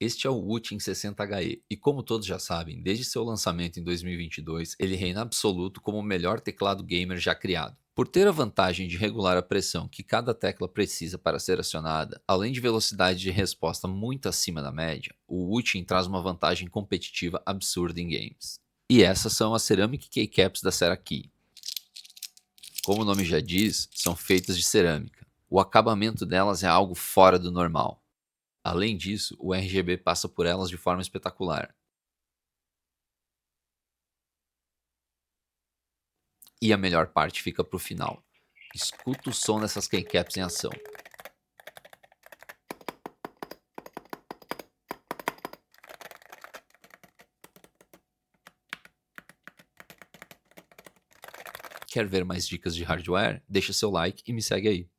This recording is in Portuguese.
Este é o Utin 60HE, e como todos já sabem, desde seu lançamento em 2022, ele reina absoluto como o melhor teclado gamer já criado. Por ter a vantagem de regular a pressão que cada tecla precisa para ser acionada, além de velocidade de resposta muito acima da média, o Utin traz uma vantagem competitiva absurda em games. E essas são as Ceramic Keycaps da Cerakey. Como o nome já diz, são feitas de cerâmica. O acabamento delas é algo fora do normal. Além disso, o RGB passa por elas de forma espetacular. E a melhor parte fica para o final. Escuta o som dessas keycaps em ação. Quer ver mais dicas de hardware? Deixa seu like e me segue aí.